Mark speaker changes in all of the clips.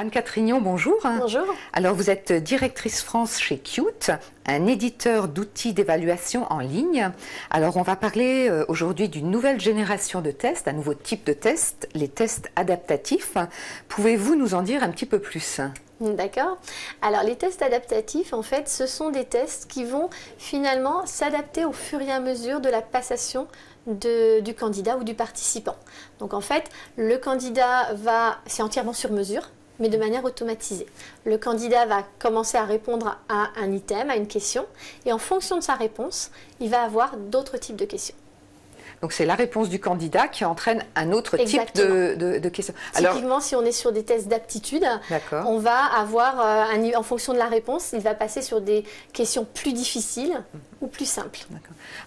Speaker 1: Anne Catrignon, bonjour.
Speaker 2: Bonjour.
Speaker 1: Alors vous êtes directrice France chez Qute, un éditeur d'outils d'évaluation en ligne. Alors on va parler aujourd'hui d'une nouvelle génération de tests, un nouveau type de tests, les tests adaptatifs. Pouvez-vous nous en dire un petit peu plus ?
Speaker 2: D'accord. Alors les tests adaptatifs, en fait, ce sont des tests qui vont finalement s'adapter au fur et à mesure de la passation du candidat ou du participant. Donc en fait, le candidat c'est entièrement sur mesure, mais de manière automatisée. Le candidat va commencer à répondre à un item, à une question, et en fonction de sa réponse, il va avoir d'autres types de questions.
Speaker 1: Donc c'est la réponse du candidat qui entraîne un autre type de questions.
Speaker 2: Typiquement, si on est sur des tests d'aptitude, on va avoir, en fonction de la réponse, il va passer sur des questions plus difficiles ou plus simples.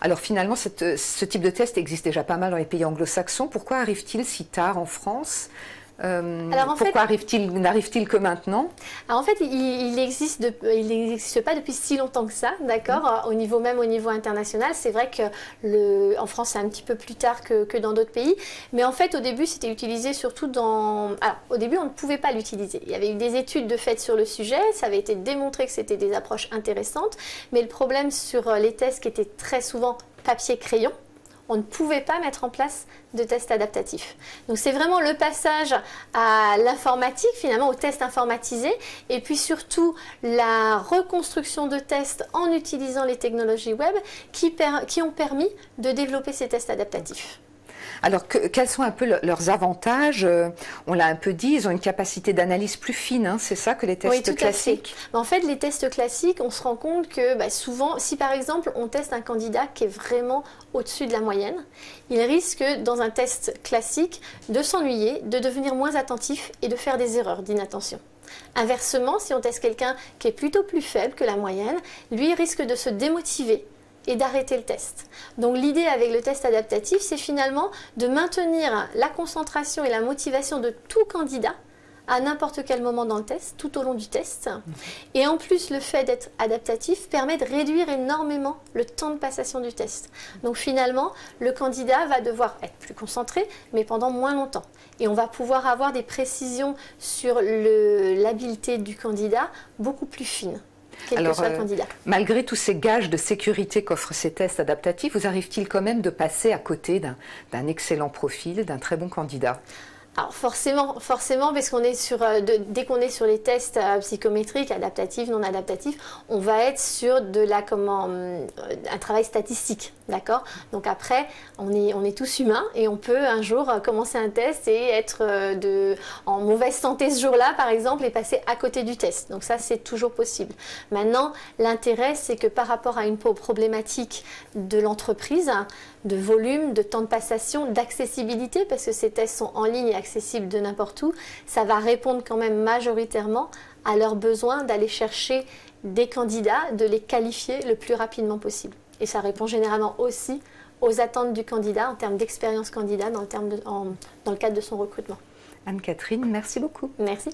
Speaker 1: Alors finalement, ce type de test existe déjà pas mal dans les pays anglo-saxons. Pourquoi arrive-t-il si tard en France ? Pourquoi n'arrive-t-il que maintenant?
Speaker 2: Alors en fait, il n'existe pas depuis si longtemps que ça, d'accord. Au niveau international, c'est vrai que en France c'est un petit peu plus tard que dans d'autres pays, mais en fait au début c'était utilisé surtout au début on ne pouvait pas l'utiliser. Il y avait eu des études de fait sur le sujet, ça avait été démontré que c'était des approches intéressantes, mais le problème sur les tests qui étaient très souvent papier-crayon, on ne pouvait pas mettre en place de tests adaptatifs. Donc c'est vraiment le passage à l'informatique, finalement au test informatisé, et puis surtout la reconstruction de tests en utilisant les technologies web qui ont permis de développer ces tests adaptatifs.
Speaker 1: Alors, quels sont un peu leurs avantages? On l'a un peu dit, ils ont une capacité d'analyse plus fine, hein, c'est ça que les tests classiques?
Speaker 2: En fait, les tests classiques, on se rend compte que souvent, si par exemple on teste un candidat qui est vraiment au-dessus de la moyenne, il risque dans un test classique de s'ennuyer, de devenir moins attentif et de faire des erreurs d'inattention. Inversement, si on teste quelqu'un qui est plutôt plus faible que la moyenne, lui risque de se démotiver et d'arrêter le test. Donc l'idée avec le test adaptatif, c'est finalement de maintenir la concentration et la motivation de tout candidat à n'importe quel moment dans le test, tout au long du test. Et en plus, le fait d'être adaptatif permet de réduire énormément le temps de passation du test. Donc finalement, le candidat va devoir être plus concentré, mais pendant moins longtemps. Et on va pouvoir avoir des précisions sur l'habileté du candidat beaucoup plus fines.
Speaker 1: Alors, malgré tous ces gages de sécurité qu'offrent ces tests adaptatifs, vous arrive-t-il quand même de passer à côté d'un excellent profil, d'un très bon candidat ?
Speaker 2: Alors forcément, parce qu'on est dès qu'on est sur les tests psychométriques, adaptatifs, non adaptatifs, on va être sur un travail statistique, d'accord. Donc après, on est tous humains et on peut un jour commencer un test et être en mauvaise santé ce jour-là, par exemple, et passer à côté du test. Donc ça, c'est toujours possible. Maintenant, l'intérêt, c'est que par rapport à une problématique de l'entreprise, de volume, de temps de passation, d'accessibilité, parce que ces tests sont en ligne et accessibles de n'importe où, ça va répondre quand même majoritairement à leurs besoins d'aller chercher des candidats, de les qualifier le plus rapidement possible. Et ça répond généralement aussi aux attentes du candidat en termes d'expérience candidat dans le cadre de son recrutement.
Speaker 1: Anne-Catherine, merci beaucoup.
Speaker 2: Merci.